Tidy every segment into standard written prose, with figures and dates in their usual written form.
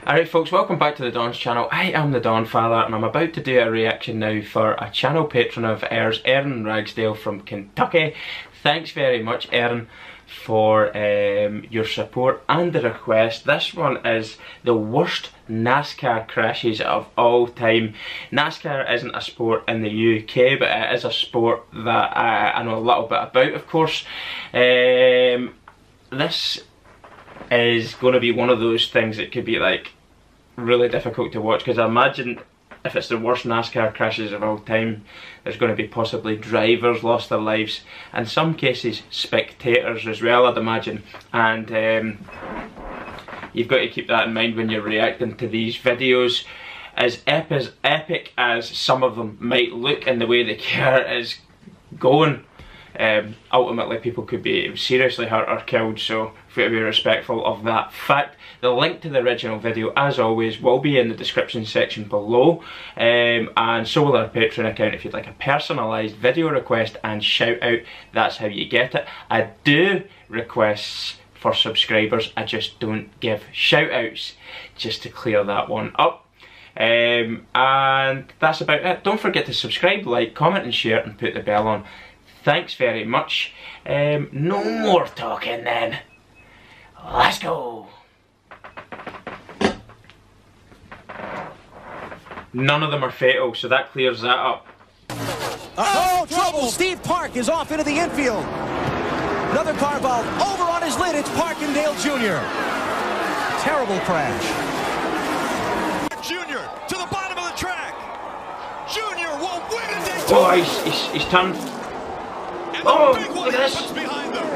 Alright folks, welcome back to the Don's channel. I am the Don Father and I'm about to do a reaction now for a channel patron of ours, Erin Ragsdale from Kentucky. Thanks very much, Erin, for your support and the request. This one is the worst Nascar crashes of all time. Nascar isn't a sport in the UK, but it is a sport that I know a little bit about, of course. This is going to be one of those things that could be like really difficult to watch, because I imagine if it's the worst NASCAR crashes of all time, there's going to be possibly drivers lost their lives, in some cases spectators as well, I'd imagine, and you've got to keep that in mind when you're reacting to these videos. As epic as some of them might look in the way the car is going, ultimately people could be seriously hurt or killed, so we've got to be respectful of that fact. The link to the original video, as always, will be in the description section below, and so will our Patreon account if you'd like a personalised video request and shout out. That's how you get it. I do requests for subscribers, I just don't give shout outs, just to clear that one up. And that's about it. Don't forget to subscribe, like, comment and share, and put the bell on. Thanks very much. No more talking then. Let's go. None of them are fatal, so that clears that up. Oh, trouble! Steve Park is off into the infield. Another car involved. Over on his lid, it's Parkindale Jr. Terrible crash. Jr. to the bottom of the track. Jr. will win it. Oh, he's turned. Oh, look at this. Behind them.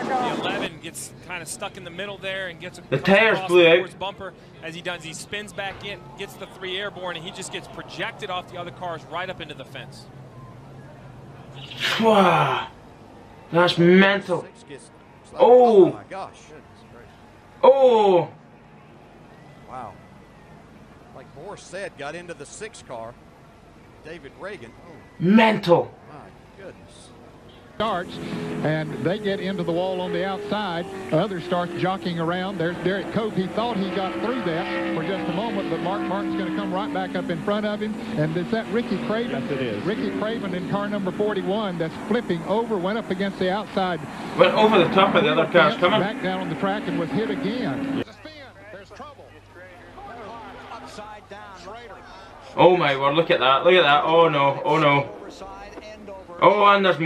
The 11 gets kind of stuck in the middle there and gets the tires blew out. Bumper. As he does, he spins back in, gets the 3 airborne, and he just gets projected off the other cars right up into the fence. Wow, that's mental. Oh my gosh. Oh. Wow. Like Morris said, got into the 6 car. David Reagan. Oh. Mental. My goodness. Starts and they get into the wall on the outside. Others start jockeying around. There's Derek Cope. He thought he got through that for just a moment, but Mark Martin's going to come right back up in front of him. And is that Ricky Craven? Yes, it is. Ricky Craven in car number 41 that's flipping over, went up against the outside. Went over the top of the other cars coming. Back down on the track and was hit again. There's trouble. Upside down. Oh my word, look at that, look at that. Oh no, oh no. Oh, and there's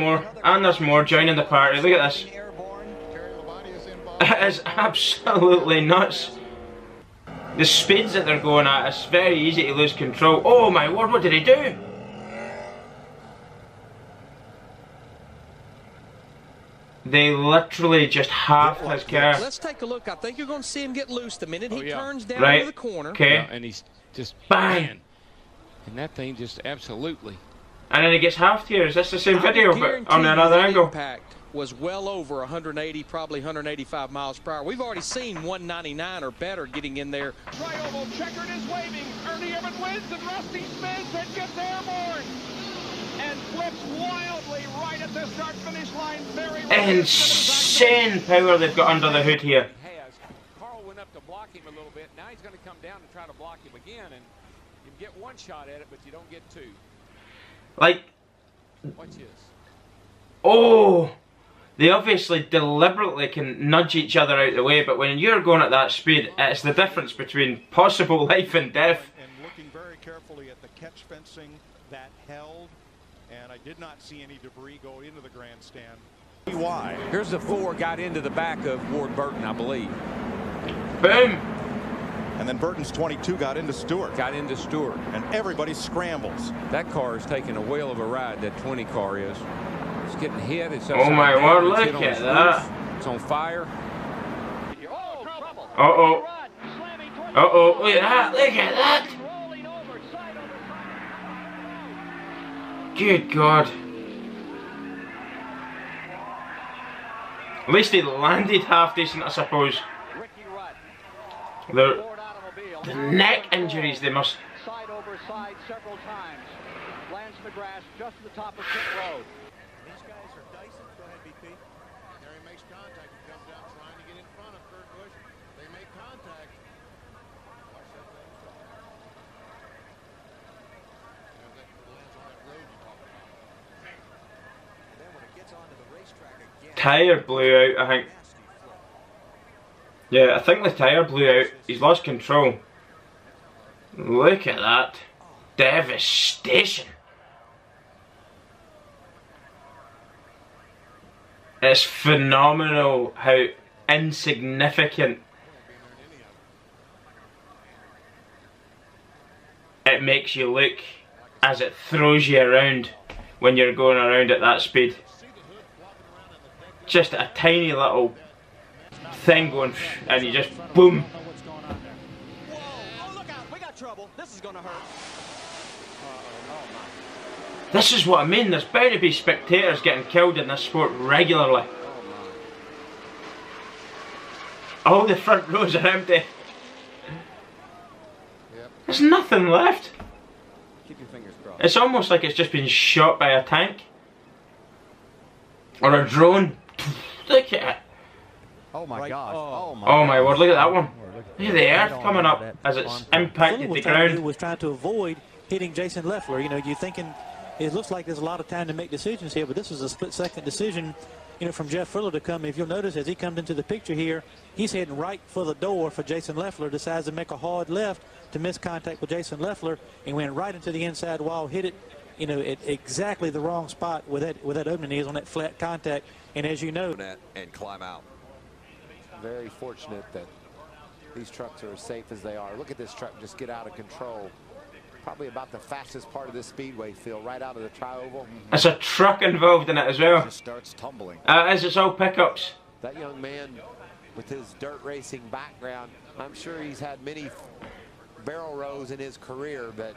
more, joining the party. Look at this. It is absolutely nuts. The speeds that they're going at, it's very easy to lose control. Oh my word, what did he do? They literally just halved his car. Let's take a look. I think you're going to see him get loose the minute he turns down right to the corner. Okay. Yeah, and he's just bang. And that thing just absolutely. And then he gets halved here. Is this the same video but on another angle? Impact was well over 180, probably 185 miles per hour. We've already seen 199 or better getting in there. Trioval checkered is waving. Ernie Evans wins and Rusty spins and gets airborne. And flips wildly right at the start-finish line. Very insane power they've got under the hood here. Carl went up to block him a little bit. Now he's going to come down and try to block him again, and you get one shot at it, but you don't get two. Like, watch this. Oh, they obviously deliberately can nudge each other out of the way, but when you're going at that speed, it's the difference between possible life and death. And looking very carefully at the catch fencing that held, and I did not see any debris go into the grandstand. Why? Here's the 4 got into the back of Ward Burton, I believe. Boom. And then Burton's 22 got into Stewart. And everybody scrambles. That car is taking a whale of a ride, that 20 car is. It's getting hit. It's oh my word, look at that. It's on fire. Uh-oh. Uh-oh, look at that, look at that. Good God. At least they landed half decent, I suppose. The neck injuries they must. Side over side several times. Lands in the grass just at the top of pit road. These guys are Dyson. Go ahead. tyre blew out, I think. Yeah, I think the tyre blew out. He's lost control. Look at that. Devastation. It's phenomenal how insignificant it makes you look as it throws you around when you're going around at that speed. Just a tiny little thing going and you just boom. Whoa, oh look out, we got trouble. This is gonna hurt. This is what I mean, there's bound to be spectators getting killed in this sport regularly. All the front rows are empty. There's nothing left. Keep your fingers crossed. It's almost like it's just been shot by a tank. Or a drone. Look at it. Oh my gosh. Oh my word, look at that one. Look at the earth coming up as it's impacted the ground. Was trying to avoid hitting Jason Leffler. You know, you're thinking it looks like there's a lot of time to make decisions here, but this was a split-second decision, you know, from Jeff Fuller to come. If you'll notice, as he comes into the picture here, he's heading right for the door for Jason Leffler, decides to make a hard left to miss contact with Jason Leffler, and went right into the inside wall, hit it, you know, at exactly the wrong spot where that opening is on that flat contact. And as you know, and climb out. Very fortunate that these trucks are as safe as they are. Look at this truck just get out of control. Probably about the fastest part of this speedway, Phil, right out of the tri-oval. There's a truck involved in it as well. Just starts tumbling. As it's all pickups. That young man with his dirt racing background, I'm sure he's had many barrel rolls in his career, but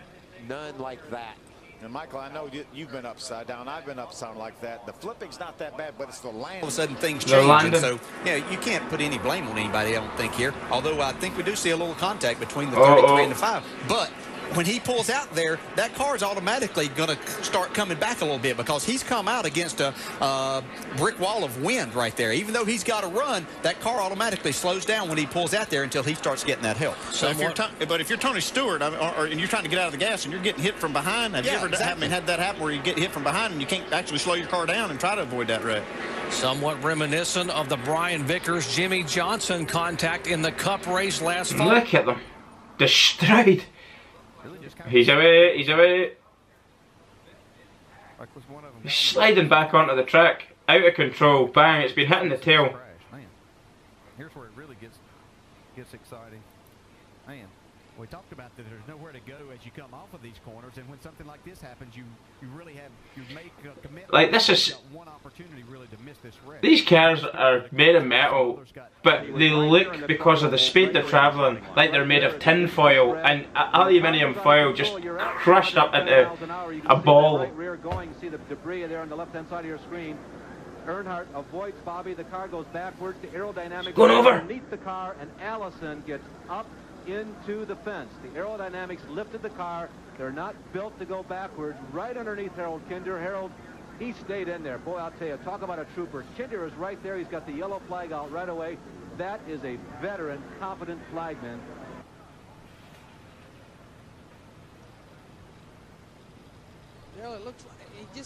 none like that. And Michael, I know you've been upside down. I've been upside down like that. The flipping's not that bad, but it's the landing. All of a sudden things change, and so yeah, you can't put any blame on anybody, I don't think, here. Although I think we do see a little contact between the 33 and the 5. But when he pulls out there, that car is automatically going to start coming back a little bit because he's come out against a brick wall of wind right there. Even though he's got to run, that car automatically slows down when he pulls out there until he starts getting that help. So if you're Tony Stewart, and you're trying to get out of the gas and you're getting hit from behind, have you ever had that happen where you get hit from behind and you can't actually slow your car down and try to avoid that wreck? Somewhat reminiscent of the Brian Vickers, Jimmy Johnson contact in the Cup race last fall. Look at them. The stride. He's away, he's away. He's sliding back onto the track. Out of control. Bang, it's been hitting the tail. Here's where it really gets exciting. Man, we talked about that there's nowhere to go as you come off of these corners, and when something like this happens, you really have make a commitment. Like this is one opportunity really to miss this wreck. These cars are made of metal, but they look, because of the speed they're travelling, like they're made of tin foil and aluminium foil just crushed up into a ball. See the debris there on the left-hand side of your screen. Earnhardt avoids Bobby. The car goes backwards. The aerodynamics going over underneath the car, and Allison gets up into the fence. The aerodynamics lifted the car. They're not built to go backwards. Right underneath Harold Kinder. Harold, he stayed in there. Boy, I'll tell you, talk about a trooper. Kinder is right there. He's got the yellow flag out right away. That is a veteran, competent flagman. Well, it looks like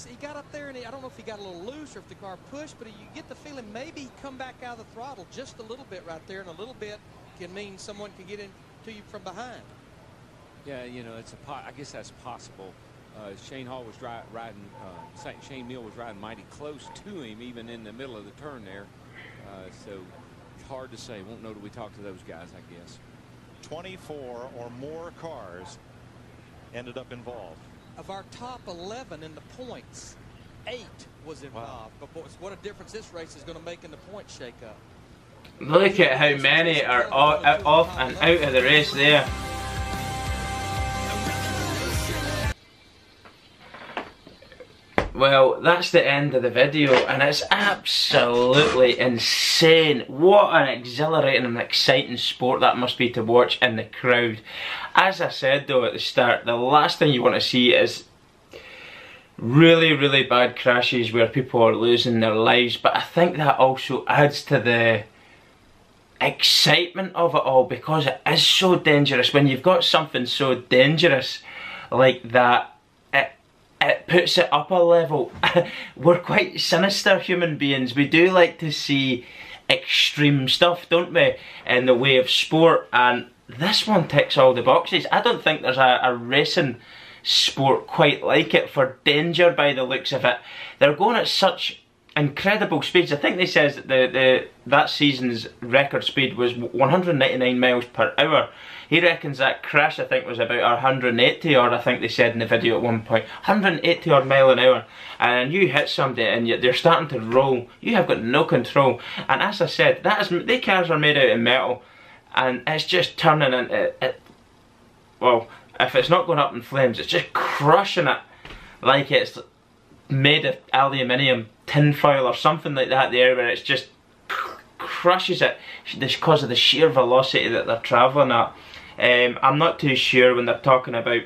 he got up there, and I don't know if he got a little loose or if the car pushed, but you get the feeling maybe he come back out of the throttle just a little bit right there, and a little bit can mean someone can get into you from behind. Yeah, you know, I guess that's possible. Shane Hall was riding, Shane Neal was riding mighty close to him, even in the middle of the turn there. So it's hard to say. Won't know till we talk to those guys, I guess. 24 or more cars ended up involved. Of our top 11 in the points, 8 was involved. But boy, what a difference this race is going to make in the point shakeup. Look at how many are off and out of the race there. Well, that's the end of the video, and it's absolutely insane. What an exhilarating and exciting sport that must be to watch in the crowd. As I said though at the start, the last thing you want to see is really, really bad crashes where people are losing their lives, but I think that also adds to the excitement of it all, because it is so dangerous. When you've got something so dangerous like that, it puts it up a level. We're quite sinister human beings. We do like to see extreme stuff, don't we, in the way of sport, and this one ticks all the boxes. I don't think there's a racing sport quite like it for danger by the looks of it. They're going at such incredible speeds. I think they says that that season's record speed was 199 miles per hour. He reckons that crash, I think, was about 180 odd, I think they said in the video at one point. 180 odd mile an hour. And you hit somebody and they're starting to roll. You have got no control. And as I said, the cars are made out of metal. And it's just turning into, well, if it's not going up in flames, it's just crushing it like it's made of aluminium tinfoil or something like that there, where it's just crushes it because of the sheer velocity that they're travelling at. I'm not too sure when they're talking about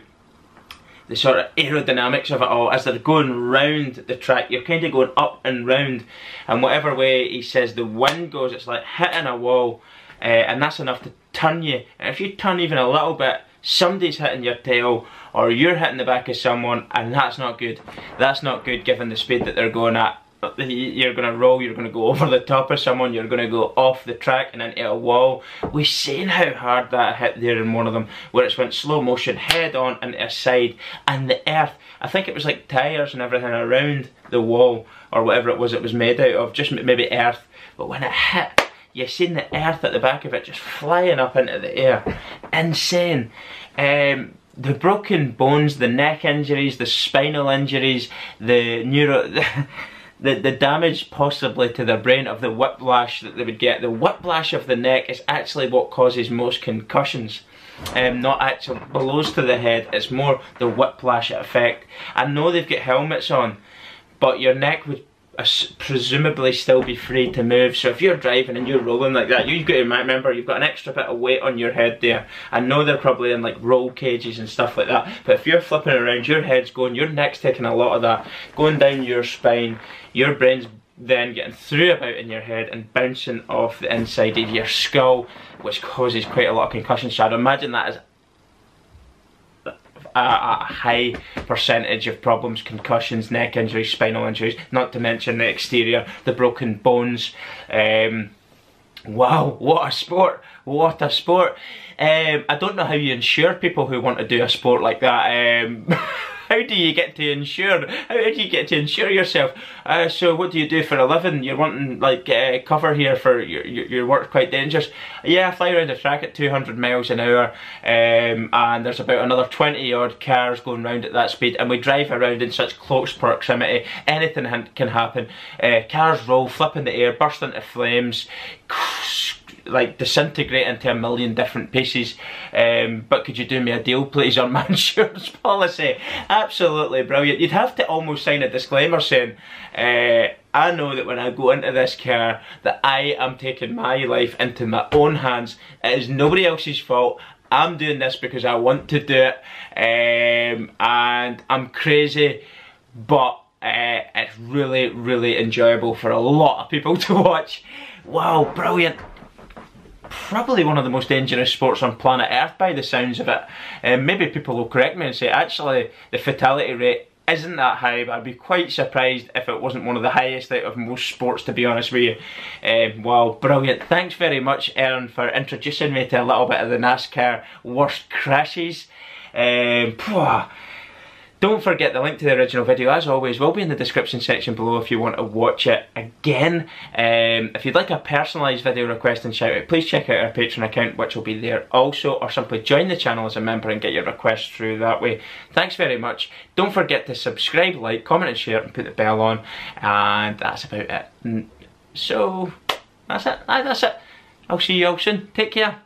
the sort of aerodynamics of it all. As they're going round the track, you're kind of going up and round, and whatever way he says the wind goes, it's like hitting a wall, and that's enough to turn you. And if you turn even a little bit, somebody's hitting your tail or you're hitting the back of someone, and that's not good. That's not good given the speed that they're going at. You're going to roll, you're going to go over the top of someone, you're going to go off the track and into a wall. We've seen how hard that hit there in one of them, where it's went slow motion head on into a side, and the earth, I think it was like tyres and everything around the wall or whatever it was made out of, just maybe earth, but when it hit, you've seen the earth at the back of it just flying up into the air. Insane. The broken bones, the neck injuries, the spinal injuries, the damage possibly to their brain of the whiplash that they would get. The whiplash of the neck is actually what causes most concussions. Not actual blows to the head, it's more the whiplash effect. I know they've got helmets on, but your neck would presumably still be free to move. So if you're driving and you're rolling like that, you've got to remember you've got an extra bit of weight on your head there. I know they're probably in like roll cages and stuff like that, but if you're flipping around, your head's going, your neck's taking a lot of that going down your spine, your brain's then getting through about in your head and bouncing off the inside of your skull, which causes quite a lot of concussions. So I'd imagine that is a high percentage of problems: concussions, neck injuries, spinal injuries, not to mention the exterior, the broken bones. Wow, what a sport, what a sport. I don't know how you insure people who want to do a sport like that. How do you get to insure? How do you get to insure yourself? So what do you do for a living? You're wanting like cover here for your work's quite dangerous. Yeah, I fly around the track at 200 miles an hour, and there's about another 20 odd cars going round at that speed, and we drive around in such close proximity, anything can happen. Cars roll, flip in the air, burst into flames, like disintegrate into a million different pieces. But could you do me a deal please on my insurance policy? Absolutely brilliant. You'd have to almost sign a disclaimer saying, I know that when I go into this car that I am taking my life into my own hands. It is nobody else's fault. I'm doing this because I want to do it, and I'm crazy, but it's really, really enjoyable for a lot of people to watch. Wow, brilliant. Probably one of the most dangerous sports on planet Earth by the sounds of it. Maybe people will correct me and say actually the fatality rate isn't that high, but I'd be quite surprised if it wasn't one of the highest out of most sports, to be honest with you. Wow, brilliant. Thanks very much, Aaron, for introducing me to a little bit of the NASCAR worst crashes. Don't forget the link to the original video, as always, will be in the description section below if you want to watch it again. If you'd like a personalised video request and shout out, please check out our Patreon account, which will be there also, or simply join the channel as a member and get your requests through that way. Thanks very much. Don't forget to subscribe, like, comment and share, and put the bell on. And that's about it. So, that's it. That's it. I'll see you all soon. Take care.